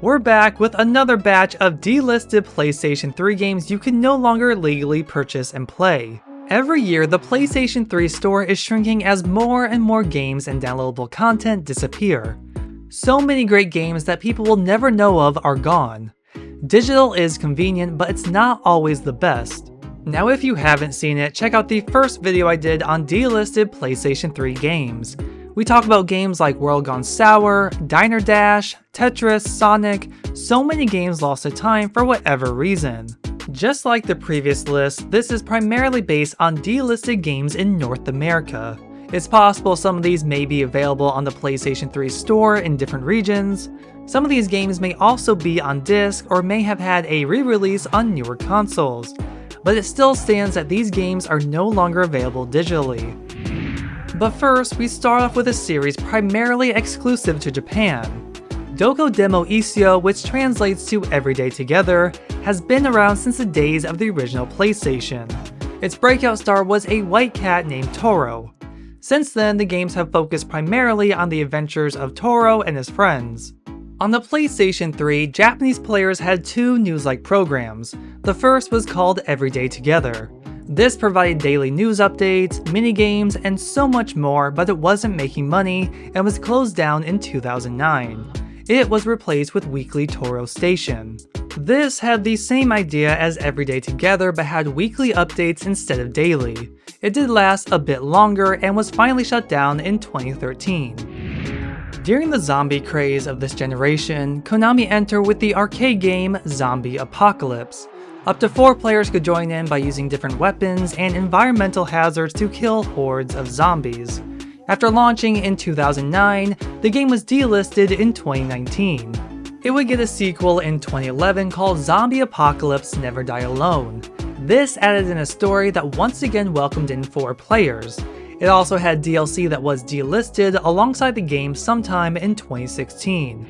We're back with another batch of delisted PlayStation 3 games you can no longer legally purchase and play. Every year, the PlayStation 3 store is shrinking as more and more games and downloadable content disappear. So many great games that people will never know of are gone. Digital is convenient, but it's not always the best. Now if you haven't seen it, check out the first video I did on delisted PlayStation 3 games. We talk about games like World Gone Sour, Diner Dash, Tetris, Sonic, so many games lost to time for whatever reason. Just like the previous list, this is primarily based on delisted games in North America. It's possible some of these may be available on the PlayStation 3 store in different regions. Some of these games may also be on disc or may have had a re-release on newer consoles, but it still stands that these games are no longer available digitally. But first, we start off with a series primarily exclusive to Japan. Doko Demo Isio, which translates to Everyday Together, has been around since the days of the original PlayStation. Its breakout star was a white cat named Toro. Since then, the games have focused primarily on the adventures of Toro and his friends. On the PlayStation 3, Japanese players had two news-like programs. The first was called Everyday Together. This provided daily news updates, minigames, and so much more, but it wasn't making money and was closed down in 2009. It was replaced with Weekly Toro Station. This had the same idea as Everyday Together but had weekly updates instead of daily. It did last a bit longer and was finally shut down in 2013. During the zombie craze of this generation, Konami entered with the arcade game Zombie Apocalypse. Up to 4 players could join in by using different weapons and environmental hazards to kill hordes of zombies. After launching in 2009, the game was delisted in 2019. It would get a sequel in 2011 called Zombie Apocalypse Never Die Alone. This added in a story that once again welcomed in 4 players. It also had DLC that was delisted alongside the game sometime in 2016.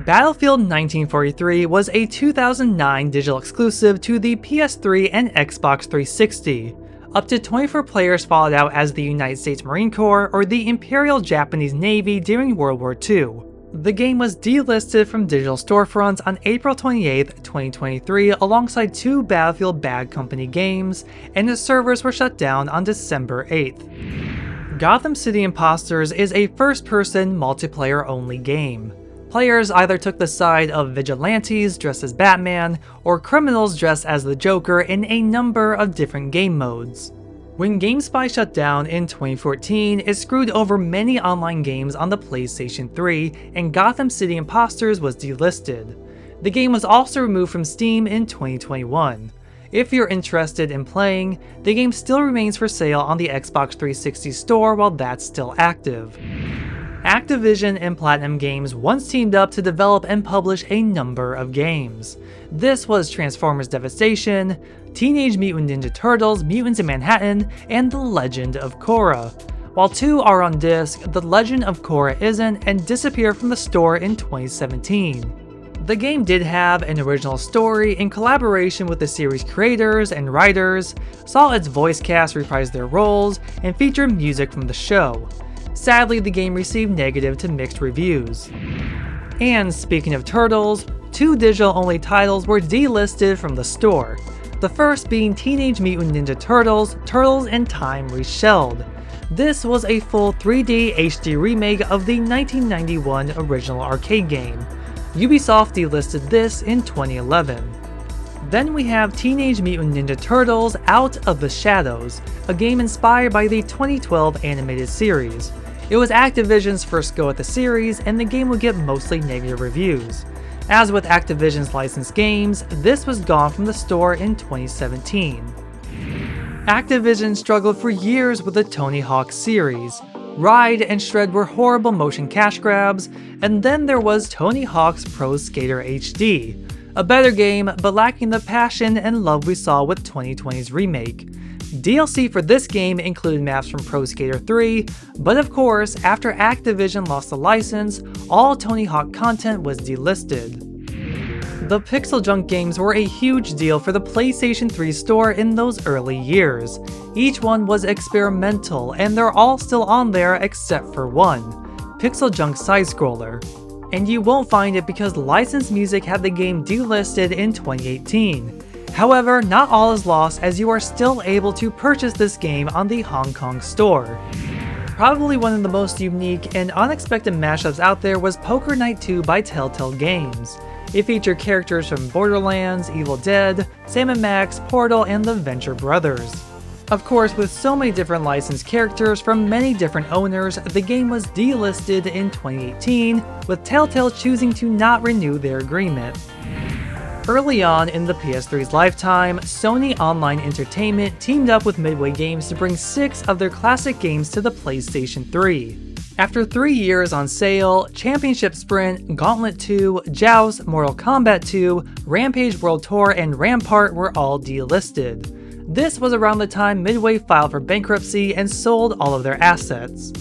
Battlefield 1943 was a 2009 digital exclusive to the PS3 and Xbox 360. Up to 24 players fought out as the United States Marine Corps or the Imperial Japanese Navy during World War II. The game was delisted from digital storefronts on April 28, 2023 alongside 2 Battlefield Bad Company games, and its servers were shut down on December 8th. Gotham City Impostors is a first-person, multiplayer-only game. Players either took the side of vigilantes dressed as Batman, or criminals dressed as the Joker in a number of different game modes. When GameSpy shut down in 2014, it screwed over many online games on the PlayStation 3, and Gotham City Impostors was delisted. The game was also removed from Steam in 2021. If you're interested in playing, the game still remains for sale on the Xbox 360 store while that's still active. Activision and Platinum Games once teamed up to develop and publish a number of games. This was Transformers Devastation, Teenage Mutant Ninja Turtles, Mutants in Manhattan, and The Legend of Korra. While 2 are on disc, The Legend of Korra isn't and disappeared from the store in 2017. The game did have an original story in collaboration with the series creators and writers, saw its voice cast reprise their roles, and featured music from the show. Sadly, the game received negative to mixed reviews. And speaking of turtles, 2 digital-only titles were delisted from the store. The first being Teenage Mutant Ninja Turtles: Turtles in Time Reshelled. This was a full 3D HD remake of the 1991 original arcade game. Ubisoft delisted this in 2011. Then we have Teenage Mutant Ninja Turtles: Out of the Shadows, a game inspired by the 2012 animated series. It was Activision's first go at the series, and the game would get mostly negative reviews. As with Activision's licensed games, this was gone from the store in 2017. Activision struggled for years with the Tony Hawk series. Ride and Shred were horrible motion cash grabs, and then there was Tony Hawk's Pro Skater HD, a better game but lacking the passion and love we saw with 2020's remake. DLC for this game included maps from Pro Skater 3, but of course, after Activision lost the license, all Tony Hawk content was delisted. The PixelJunk games were a huge deal for the PlayStation 3 store in those early years. Each one was experimental, and they're all still on there except for one, PixelJunk Sidescroller. And you won't find it because licensed music had the game delisted in 2018. However, not all is lost as you are still able to purchase this game on the Hong Kong store. Probably one of the most unique and unexpected mashups out there was Poker Night 2 by Telltale Games. It featured characters from Borderlands, Evil Dead, Sam & Max, Portal, and the Venture Brothers. Of course, with so many different licensed characters from many different owners, the game was delisted in 2018, with Telltale choosing to not renew their agreement. Early on in the PS3's lifetime, Sony Online Entertainment teamed up with Midway Games to bring 6 of their classic games to the PlayStation 3. After 3 years on sale, Championship Sprint, Gauntlet 2, Joust, Mortal Kombat 2, Rampage World Tour, and Rampart were all delisted. This was around the time Midway filed for bankruptcy and sold all of their assets.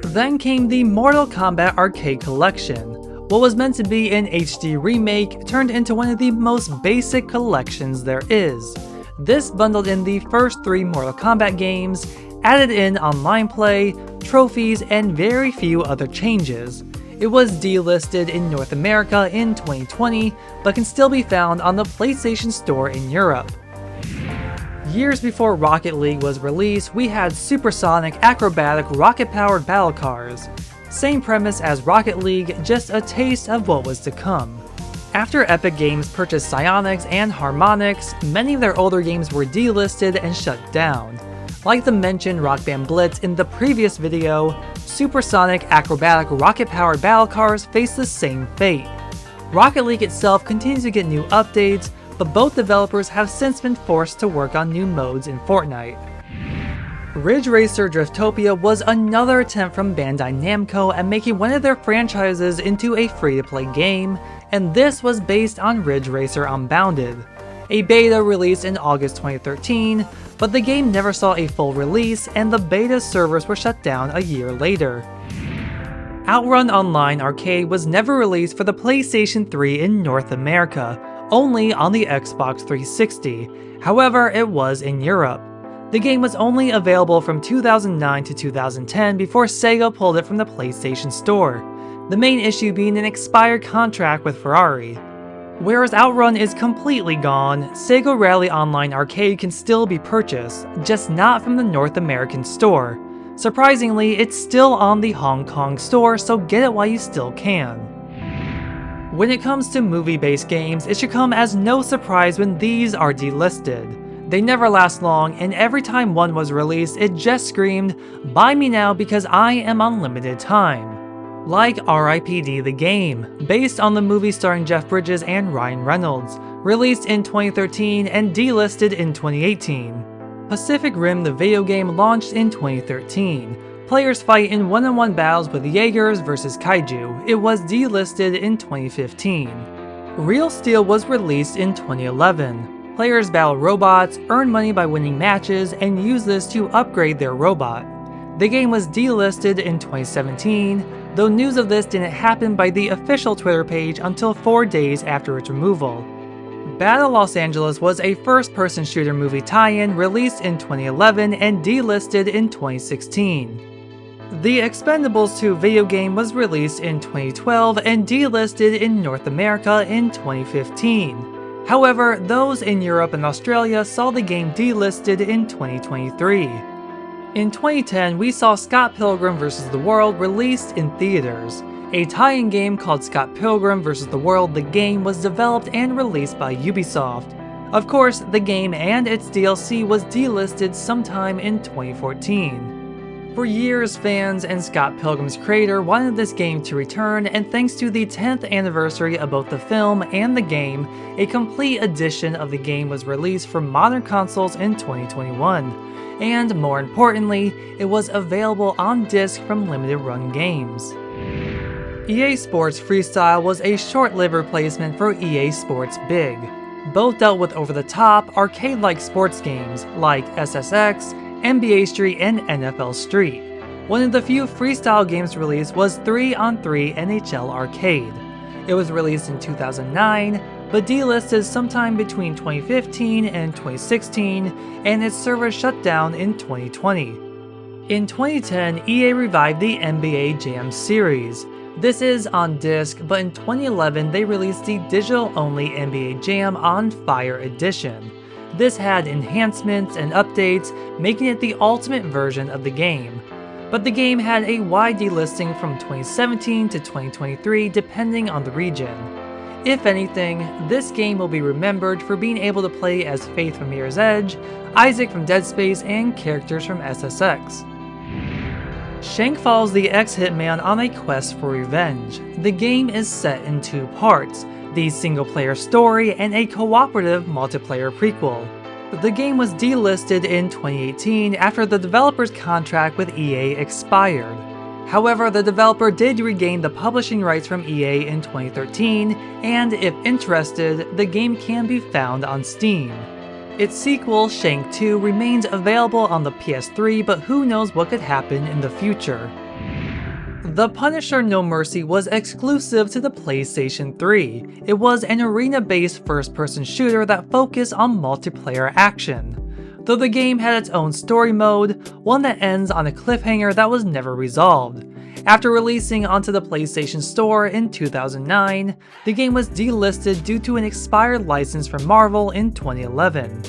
Then came the Mortal Kombat Arcade Collection. What was meant to be an HD remake turned into one of the most basic collections there is. This bundled in the first 3 Mortal Kombat games, added in online play, trophies, and very few other changes. It was delisted in North America in 2020, but can still be found on the PlayStation Store in Europe. Years before Rocket League was released, we had Supersonic, Acrobatic, rocket-powered battle cars. Same premise as Rocket League, just a taste of what was to come. After Epic Games purchased Psyonix and Harmonix, many of their older games were delisted and shut down. Like the mentioned Rock Band Blitz in the previous video, Supersonic, Acrobatic, rocket-powered battle cars face the same fate. Rocket League itself continues to get new updates, but both developers have since been forced to work on new modes in Fortnite. Ridge Racer Driftopia was another attempt from Bandai Namco at making one of their franchises into a free-to-play game, and this was based on Ridge Racer Unbounded. A beta released in August 2013, but the game never saw a full release and the beta servers were shut down a year later. OutRun Online Arcade was never released for the PlayStation 3 in North America, only on the Xbox 360, however it was in Europe. The game was only available from 2009 to 2010 before Sega pulled it from the PlayStation Store, the main issue being an expired contract with Ferrari. Whereas OutRun is completely gone, Sega Rally Online Arcade can still be purchased, just not from the North American store. Surprisingly, it's still on the Hong Kong store, so get it while you still can. When it comes to movie-based games, it should come as no surprise when these are delisted. They never last long, and every time one was released, it just screamed, "Buy me now because I am on limited time." Like R.I.P.D. the game, based on the movie starring Jeff Bridges and Ryan Reynolds, released in 2013 and delisted in 2018. Pacific Rim the video game launched in 2013. Players fight in one-on-one battles with Jaegers versus Kaiju. It was delisted in 2015. Real Steel was released in 2011. Players battle robots, earn money by winning matches, and use this to upgrade their robot. The game was delisted in 2017, though news of this didn't happen by the official Twitter page until 4 days after its removal. Battle Los Angeles was a first-person shooter movie tie-in released in 2011 and delisted in 2016. The Expendables 2 video game was released in 2012 and delisted in North America in 2015. However, those in Europe and Australia saw the game delisted in 2023. In 2010, we saw Scott Pilgrim vs. the World released in theaters. A tie-in game called Scott Pilgrim vs. the World, the game was developed and released by Ubisoft. Of course, the game and its DLC was delisted sometime in 2014. For years, fans and Scott Pilgrim's creator wanted this game to return, and thanks to the 10th anniversary of both the film and the game, a complete edition of the game was released for modern consoles in 2021. And more importantly, it was available on disc from Limited Run Games. EA Sports Freestyle was a short-lived replacement for EA Sports Big. Both dealt with over-the-top, arcade-like sports games like SSX, NBA Street, and NFL Street. One of the few freestyle games released was 3-on-3 NHL Arcade. It was released in 2009, but delisted sometime between 2015 and 2016, and its server shut down in 2020. In 2010, EA revived the NBA Jam series. This is on disc, but in 2011 they released the digital-only NBA Jam on Fire Edition. This had enhancements and updates, making it the ultimate version of the game. But the game had a wide delisting from 2017 to 2023 depending on the region. If anything, this game will be remembered for being able to play as Faith from Mirror's Edge, Isaac from Dead Space, and characters from SSX. Shank follows the ex-hitman on a quest for revenge. The game is set in 2 parts, the single-player story and a cooperative multiplayer prequel. The game was delisted in 2018 after the developer's contract with EA expired. However, the developer did regain the publishing rights from EA in 2013, and if interested, the game can be found on Steam. Its sequel, Shank 2, remains available on the PS3, but who knows what could happen in the future. The Punisher No Mercy was exclusive to the PlayStation 3. It was an arena-based first-person shooter that focused on multiplayer action. Though the game had its own story mode, one that ends on a cliffhanger that was never resolved. After releasing onto the PlayStation Store in 2009, the game was delisted due to an expired license from Marvel in 2011.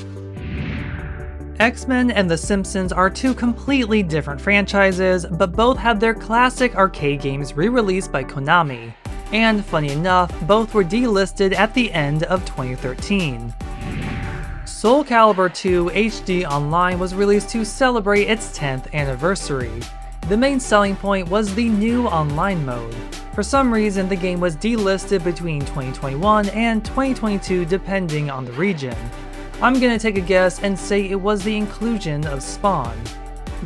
X-Men and The Simpsons are 2 completely different franchises, but both had their classic arcade games re-released by Konami. And funny enough, both were delisted at the end of 2013. SoulCalibur II HD Online was released to celebrate its 10th anniversary. The main selling point was the new online mode. For some reason, the game was delisted between 2021 and 2022 depending on the region. I'm gonna take a guess and say it was the inclusion of Spawn.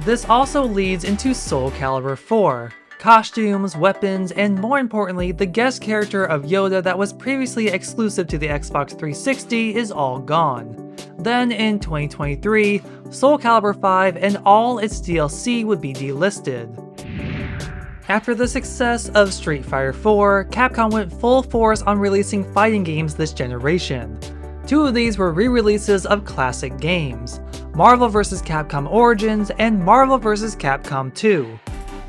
This also leads into SoulCalibur 4. Costumes, weapons, and more importantly, the guest character of Yoda that was previously exclusive to the Xbox 360 is all gone. Then in 2023, SoulCalibur 5 and all its DLC would be delisted. After the success of Street Fighter 4, Capcom went full force on releasing fighting games this generation. 2 of these were re-releases of classic games, Marvel vs. Capcom Origins and Marvel vs. Capcom 2.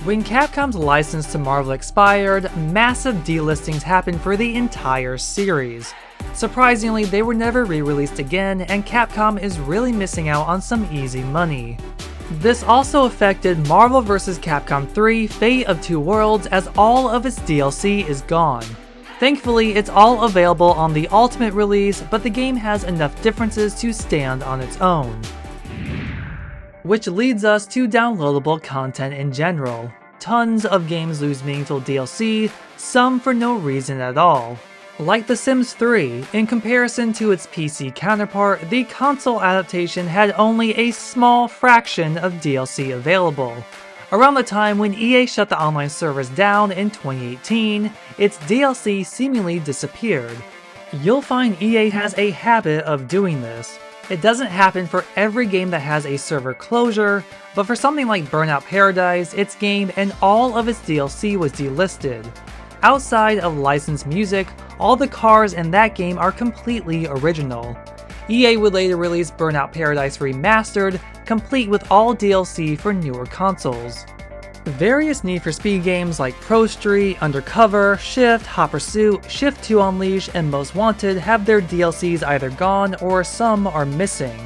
When Capcom's license to Marvel expired, massive delistings happened for the entire series. Surprisingly, they were never re-released again, and Capcom is really missing out on some easy money. This also affected Marvel vs. Capcom 3 Fate of Two Worlds, as all of its DLC is gone. Thankfully, it's all available on the Ultimate release, but the game has enough differences to stand on its own. Which leads us to downloadable content in general. Tons of games lose meaningful DLC, some for no reason at all. Like The Sims 3, in comparison to its PC counterpart, the console adaptation had only a small fraction of DLC available. Around the time when EA shut the online servers down in 2018, its DLC seemingly disappeared. You'll find EA has a habit of doing this. It doesn't happen for every game that has a server closure, but for something like Burnout Paradise, its game and all of its DLC was delisted. Outside of licensed music, all the cars in that game are completely original. EA would later release Burnout Paradise Remastered, complete with all DLC for newer consoles. Various Need for Speed games like Pro Street, Undercover, Shift, Hot Pursuit, Shift 2 Unleashed, and Most Wanted have their DLCs either gone or some are missing.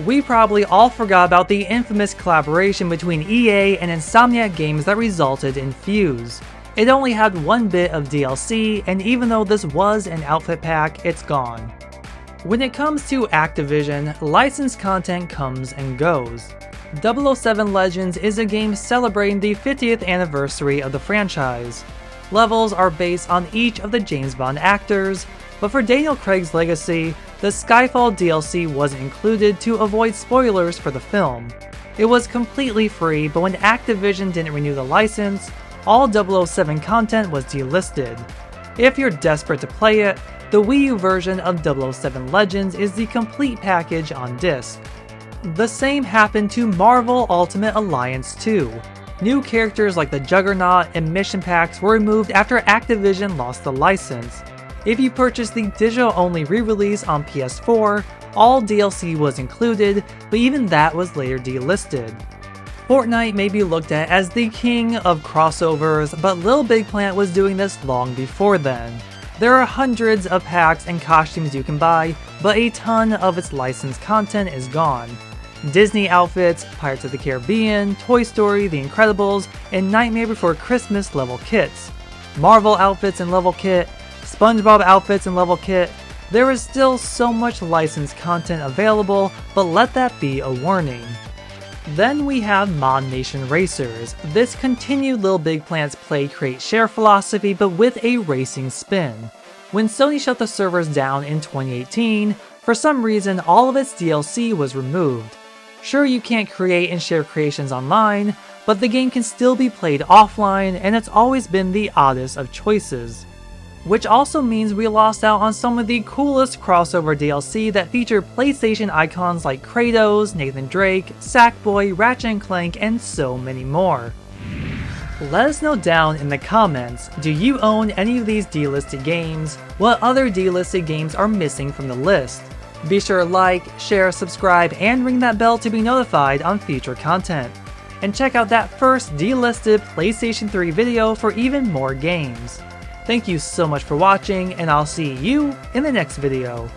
We probably all forgot about the infamous collaboration between EA and Insomniac Games that resulted in Fuse. It only had 1 bit of DLC, and even though this was an outfit pack, it's gone. When it comes to Activision, licensed content comes and goes. 007 Legends is a game celebrating the 50th anniversary of the franchise. Levels are based on each of the James Bond actors, but for Daniel Craig's legacy, the Skyfall DLC wasn't included to avoid spoilers for the film. It was completely free, but when Activision didn't renew the license, all 007 content was delisted. If you're desperate to play it, the Wii U version of 007 Legends is the complete package on disc. The same happened to Marvel Ultimate Alliance 2. New characters like the Juggernaut and mission packs were removed after Activision lost the license. If you purchased the digital-only re-release on PS4, all DLC was included, but even that was later delisted. Fortnite may be looked at as the king of crossovers, but LittleBigPlanet was doing this long before then. There are hundreds of packs and costumes you can buy, but a ton of its licensed content is gone. Disney outfits, Pirates of the Caribbean, Toy Story, The Incredibles, and Nightmare Before Christmas level kits. Marvel outfits and level kit, SpongeBob outfits and level kit. There is still so much licensed content available, but let that be a warning. Then we have Modnation Racers. This continued LittleBigPlanet's play, create, share philosophy, but with a racing spin. When Sony shut the servers down in 2018, for some reason all of its DLC was removed. Sure, you can't create and share creations online, but the game can still be played offline, and it's always been the oddest of choices. Which also means we lost out on some of the coolest crossover DLC that featured PlayStation icons like Kratos, Nathan Drake, Sackboy, Ratchet & Clank, and so many more. Let us know down in the comments, do you own any of these delisted games? What other delisted games are missing from the list? Be sure to like, share, subscribe, and ring that bell to be notified on future content. And check out that first delisted PlayStation 3 video for even more games. Thank you so much for watching, and I'll see you in the next video.